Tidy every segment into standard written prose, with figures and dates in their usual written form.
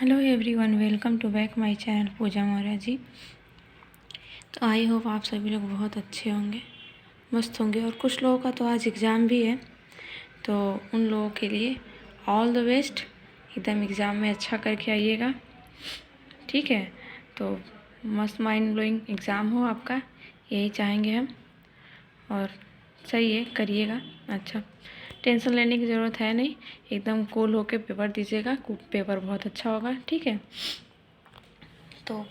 Hello everyone, welcome to back my channel Pooja Maurya ji. तो I hope आप सभी लोग बहुत अच्छे होंगे, मस्त होंगे। और कुछ लोगों का तो आज एग्ज़ाम भी है, तो उन लोगों के लिए ऑल द बेस्ट। एकदम एग्ज़ाम में अच्छा करके आइएगा, ठीक है। तो मस्त माइंड ब्लोइंग एग्ज़ाम हो आपका, यही चाहेंगे हम। और सही है, करिएगा अच्छा। टेंशन लेने की ज़रूरत है नहीं, एकदम कूल होके पेपर दीजिएगा, पेपर बहुत अच्छा होगा, ठीक है। तो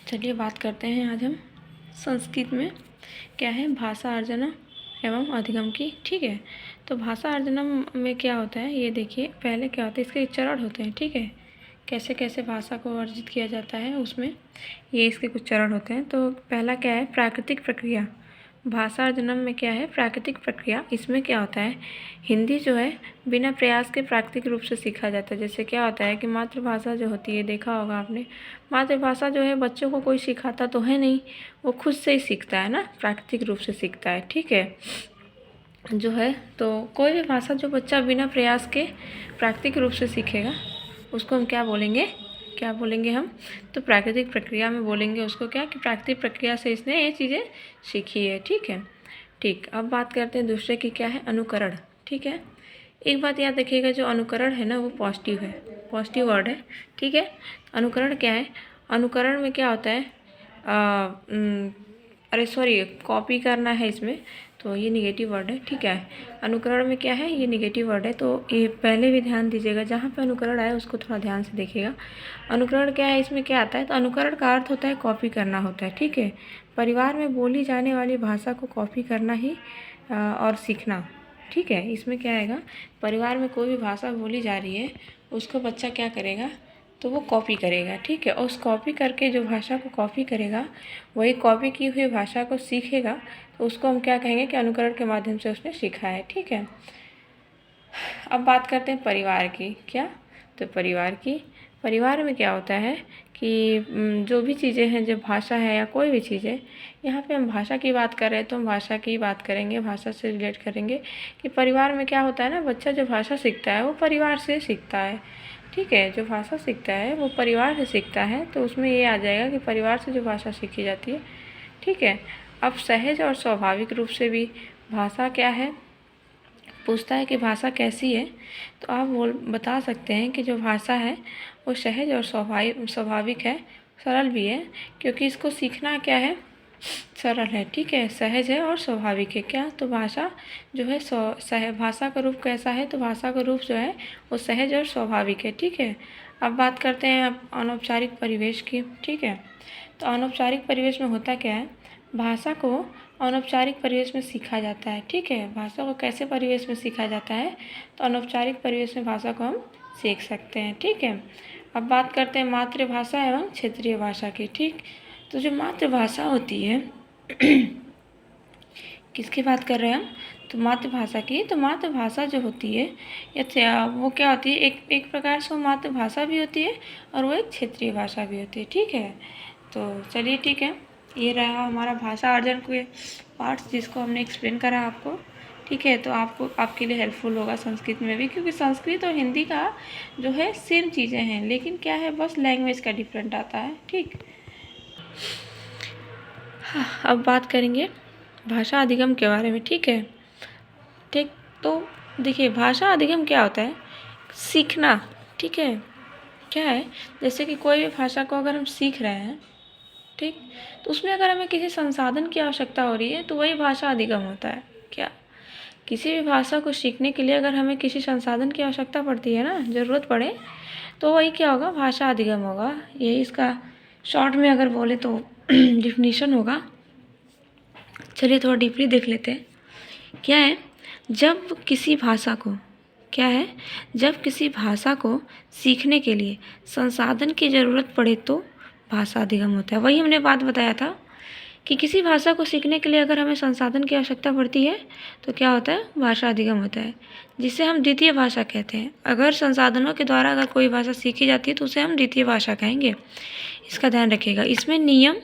चलिए बात करते हैं आज हम संस्कृत में क्या है भाषा अर्जनम एवं अधिगम की, ठीक है। तो भाषा अर्जनम में क्या होता है ये देखिए। पहले क्या होता है, इसके चरण होते हैं, ठीक है। कैसे कैसे भाषा को अर्जित किया जाता है उसमें ये इसके कुछ चरण होते हैं। तो पहला क्या है, प्राकृतिक प्रक्रिया। भाषा अर्जनम में क्या है, प्राकृतिक प्रक्रिया। इसमें क्या होता है, हिंदी जो है बिना प्रयास के प्राकृतिक रूप से सीखा जाता है। जैसे क्या होता है कि मातृभाषा जो होती है, देखा होगा आपने, मातृभाषा जो है बच्चों को कोई सिखाता तो है नहीं, वो खुद से ही सीखता है ना, प्राकृतिक रूप से सीखता है, ठीक है जो है। तो कोई भी भाषा जो बच्चा बिना प्रयास के प्राकृतिक रूप से सीखेगा उसको हम क्या बोलेंगे हम, तो प्राकृतिक प्रक्रिया में बोलेंगे उसको क्या, कि प्राकृतिक प्रक्रिया से इसने ये चीज़ें सीखी है, ठीक है। ठीक, अब बात करते हैं दूसरे की, क्या है, अनुकरण, ठीक है। एक बात याद रखिएगा, जो अनुकरण है ना वो पॉजिटिव है, पॉजिटिव वर्ड है, ठीक है। अनुकरण क्या है, अनुकरण में क्या होता है, अरे सॉरी, कॉपी करना है इसमें, तो ये निगेटिव वर्ड है, ठीक है। अनुकरण में क्या है, ये निगेटिव वर्ड है, तो ये पहले भी ध्यान दीजिएगा, जहाँ पे अनुकरण आए उसको थोड़ा ध्यान से देखिएगा। अनुकरण क्या है, इसमें क्या आता है, तो अनुकरण का अर्थ होता है कॉपी करना होता है, ठीक है। परिवार में बोली जाने वाली भाषा को कॉपी करना ही और सीखना, ठीक है। इसमें क्या आएगा, परिवार में कोई भी भाषा बोली जा रही है उसको बच्चा क्या करेगा, तो वो कॉपी करेगा, ठीक है। और उस कॉपी करके जो भाषा को कॉपी करेगा वही कॉपी की हुई भाषा को सीखेगा, तो उसको हम क्या कहेंगे कि अनुकरण के माध्यम से उसने सीखा है, ठीक है। अब बात करते हैं परिवार की, क्या, तो परिवार में क्या होता है कि जो भी चीज़ें हैं, जो भाषा है या कोई भी चीज़ है, यहाँ पे हम भाषा की बात कर रहे हैं तो हम भाषा की बात करेंगे, भाषा से रिलेट करेंगे कि परिवार में क्या होता है ना, बच्चा जो भाषा सीखता है वो परिवार से सीखता है, ठीक है। जो भाषा सीखता है वो परिवार से सीखता है, तो उसमें ये आ जाएगा कि परिवार से जो भाषा सीखी जाती है, ठीक है। अब सहज और स्वाभाविक रूप से भी भाषा क्या है, पूछता है कि भाषा कैसी है, तो आप बता सकते हैं कि जो भाषा है वो सहज और स्वाभाविक है, सरल भी है, क्योंकि इसको सीखना क्या है, सरल है, ठीक है, सहज है और स्वाभाविक है। क्या, तो भाषा जो है भाषा का रूप कैसा है, तो भाषा का रूप जो है वो सहज और स्वाभाविक है, ठीक है। अब बात करते हैं अब अनौपचारिक परिवेश की, ठीक है। तो अनौपचारिक परिवेश में होता क्या है, भाषा को अनौपचारिक परिवेश में सीखा जाता है, ठीक है। भाषा को कैसे परिवेश में सीखा जाता है, तो अनौपचारिक परिवेश में भाषा को हम सीख सकते हैं, ठीक है। अब बात करते हैं मातृभाषा एवं क्षेत्रीय भाषा की, ठीक। तो जो मातृभाषा होती है किसकी बात कर रहे हैं हम, तो मातृभाषा की। तो मातृभाषा जो होती है वो क्या होती है, एक प्रकार से वो मातृभाषा भी होती है और वो एक क्षेत्रीय भाषा भी होती है, ठीक है। तो चलिए ठीक है, ये रहा हमारा भाषा अर्जन के पार्ट्स जिसको हमने एक्सप्लेन करा आपको, ठीक है। तो आपके लिए हेल्पफुल होगा संस्कृत में भी, क्योंकि संस्कृत और हिंदी का जो है सेम चीज़ें हैं, लेकिन क्या है, बस लैंग्वेज का डिफरेंट आता है, ठीक। हाँ, अब बात करेंगे भाषा अधिगम के बारे में, ठीक है। ठीक, तो देखिए भाषा अधिगम क्या होता है, सीखना, ठीक है। क्या है, जैसे कि कोई भी भाषा को अगर हम सीख रहे हैं, ठीक, तो उसमें अगर हमें किसी संसाधन की आवश्यकता हो रही है तो वही भाषा अधिगम होता है। क्या, किसी भी भाषा को सीखने के लिए अगर हमें किसी संसाधन की आवश्यकता पड़ती है ना, ज़रूरत पड़े, तो वही क्या होगा, भाषा अधिगम होगा। यही इसका शॉर्ट में अगर बोले तो डिफिनीशन होगा। चलिए थोड़ा डीपली देख लेते हैं। क्या है, जब किसी भाषा को, क्या है, जब किसी भाषा को सीखने के लिए संसाधन की ज़रूरत पड़े तो भाषा अधिगम होता है। वही हमने बात बताया था कि किसी भाषा को सीखने के लिए अगर हमें संसाधन की आवश्यकता पड़ती है तो क्या होता है, भाषा अधिगम होता है, जिसे हम द्वितीय भाषा कहते हैं। अगर संसाधनों के द्वारा अगर कोई भाषा सीखी जाती है तो उसे हम द्वितीय भाषा कहेंगे। इसका ध्यान रखिएगा। इसमें नियम,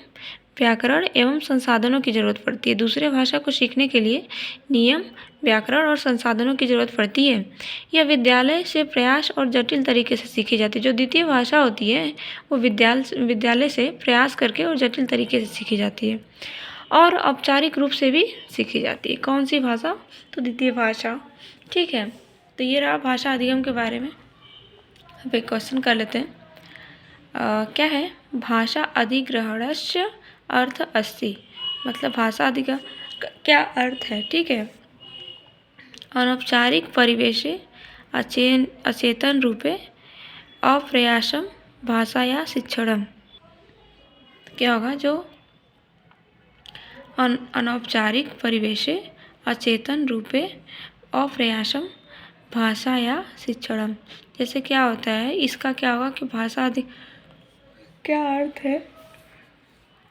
व्याकरण एवं संसाधनों की ज़रूरत पड़ती है। दूसरे भाषा को सीखने के लिए नियम, व्याकरण और संसाधनों की ज़रूरत पड़ती है। यह विद्यालय से प्रयास और जटिल तरीके से सीखी जाती है। जो द्वितीय भाषा होती है वो विद्यालय से प्रयास करके और जटिल तरीके से सीखी जाती है और औपचारिक रूप से भी सीखी जाती है। कौन सी भाषा? तो द्वितीय भाषा। ठीक है, तो ये रहा भाषा अधिगम के बारे में। अब एक क्वेश्चन कर लेते हैं। क्या है? भाषा अधिग्रहणस्य अर्थ अस्ति, मतलब भाषा अधिग्रहण क्या अर्थ है? ठीक है, अनौपचारिक परिवेशे अचेतन रूपे अप्रयासम भाषाया शिक्षणम। क्या होगा? जो अनौपचारिक परिवेशे अचेतन रूपे अप्रयासम भाषाया शिक्षणम। जैसे क्या होता है, इसका क्या होगा कि भाषा अधिक क्या अर्थ है?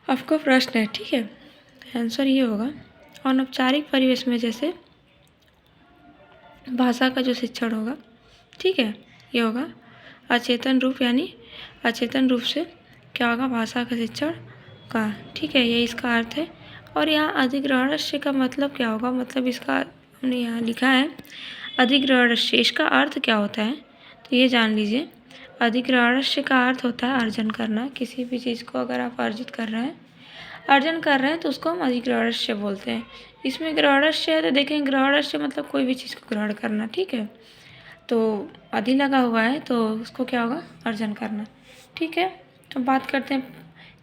आपका प्रश्न है। ठीक है, आंसर ये होगा अनौपचारिक परिवेश में जैसे भाषा का जो शिक्षण होगा, ठीक है, ये होगा अचेतन रूप, यानी अचेतन रूप से क्या होगा? भाषा का शिक्षण का। ठीक है, ये इसका अर्थ है। और यहाँ अधिग्रहणस्य का मतलब क्या होगा? मतलब इसका हमने यहाँ लिखा है अधिग्रहणस्य, इसका अर्थ क्या होता है तो ये जान लीजिए। अधिग्रहणस्य का अर्थ होता है अर्जन करना। किसी भी चीज़ को अगर आप अर्जित कर रहे हैं, अर्जन कर रहे हैं, तो उसको हम अधिग्रहणस्य बोलते हैं। इसमें ग्रहणस्य है तो देखें, ग्रहणस्य मतलब कोई भी चीज़ को ग्रहण करना। ठीक है, तो अधि लगा हुआ है तो उसको क्या होगा? अर्जन करना। ठीक है, तो बात करते हैं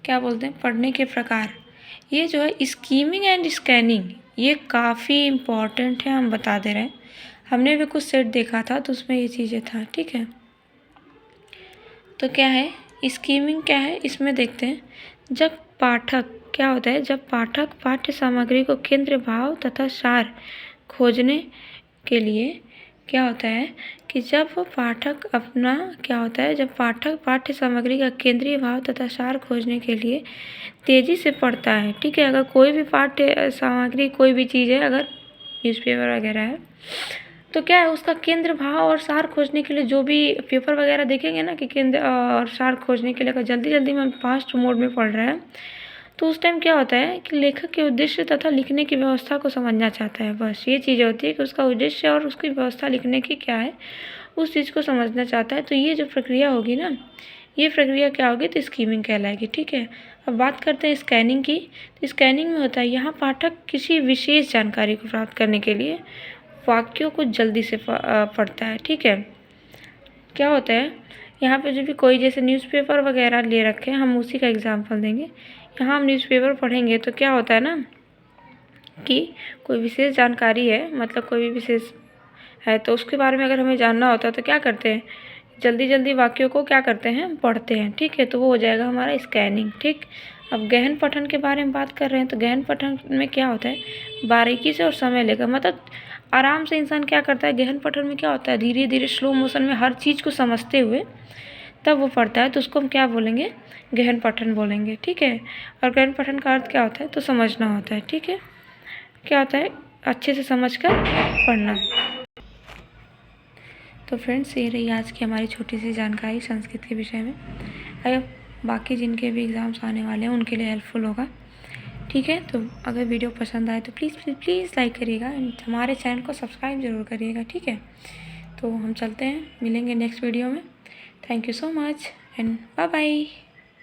क्या बोलते हैं पढ़ने के प्रकार। ये जो है स्कीमिंग एंड स्कैनिंग, ये काफ़ी इम्पॉर्टेंट है, हम बता दे रहे हैं। हमने भी कुछ सेट देखा था तो उसमें ये चीज़ें था। ठीक है, तो क्या है स्कीमिंग? क्या है इसमें देखते हैं। जब पाठक क्या होता है? जब पाठक पाठ्य सामग्री को केंद्र भाव तथा सार खोजने के लिए क्या होता है कि जब पाठक अपना क्या होता है, जब पाठक पाठ्य सामग्री का केंद्रीय भाव तथा सार खोजने के लिए तेज़ी से पढ़ता है। ठीक है, अगर कोई भी पाठ्य सामग्री, कोई भी चीज़ है, अगर न्यूज़पेपर वगैरह है, तो क्या है उसका केंद्र भाव और सार खोजने के लिए, जो भी पेपर वगैरह देखेंगे ना कि केंद्र और सार खोजने के लिए अगर जल्दी जल्दी में फास्ट मोड में पढ़ रहे हैं, तो उस टाइम क्या होता है कि लेखक के उद्देश्य तथा लिखने की व्यवस्था को समझना चाहता है। बस ये चीज़ होती है कि उसका उद्देश्य और उसकी व्यवस्था लिखने की क्या है, उस चीज़ को समझना चाहता है। तो ये जो प्रक्रिया होगी ना, ये प्रक्रिया क्या होगी? तो स्कीमिंग कहलाएगी। ठीक है, अब बात करते हैं स्कैनिंग की। तो स्कैनिंग में होता है यहाँ पाठक किसी विशेष जानकारी को प्राप्त करने के लिए वाक्यों को जल्दी से पढ़ता है। ठीक है, क्या होता है यहाँ पे जो भी कोई जैसे न्यूज़पेपर वगैरह ले रखे हैं, हम उसी का एग्जांपल देंगे। यहाँ हम न्यूज़पेपर पढ़ेंगे तो क्या होता है ना कि कोई विशेष जानकारी है, मतलब कोई भी विशेष है, तो उसके बारे में अगर हमें जानना होता है तो क्या करते हैं? जल्दी जल्दी वाक्यों को क्या करते हैं? पढ़ते हैं। ठीक है, तो वो हो जाएगा हमारा स्कैनिंग। ठीक, अब गहन पठन के बारे में बात कर रहे हैं। तो गहन पठन में क्या होता है? बारीकी से और समय लेकर, मतलब आराम से इंसान क्या करता है? गहन पठन में क्या होता है? धीरे धीरे स्लो मोशन में हर चीज़ को समझते हुए तब वो पढ़ता है, तो उसको हम क्या बोलेंगे? गहन पठन बोलेंगे। ठीक है, और गहन पठन का अर्थ क्या होता है? तो समझना होता है। ठीक है, क्या होता है? अच्छे से समझकर पढ़ना। तो फ्रेंड्स, ये रही आज की हमारी छोटी सी जानकारी संस्कृत के विषय में। अगर बाकी जिनके भी एग्ज़ाम्स आने वाले हैं उनके लिए हेल्पफुल होगा। ठीक है, तो अगर वीडियो पसंद आए तो प्लीज़ प्लीज़ प्लीज़ लाइक करिएगा एंड हमारे चैनल को सब्सक्राइब ज़रूर करिएगा। ठीक है, तो हम चलते हैं, मिलेंगे नेक्स्ट वीडियो में। Thank you so much and bye bye.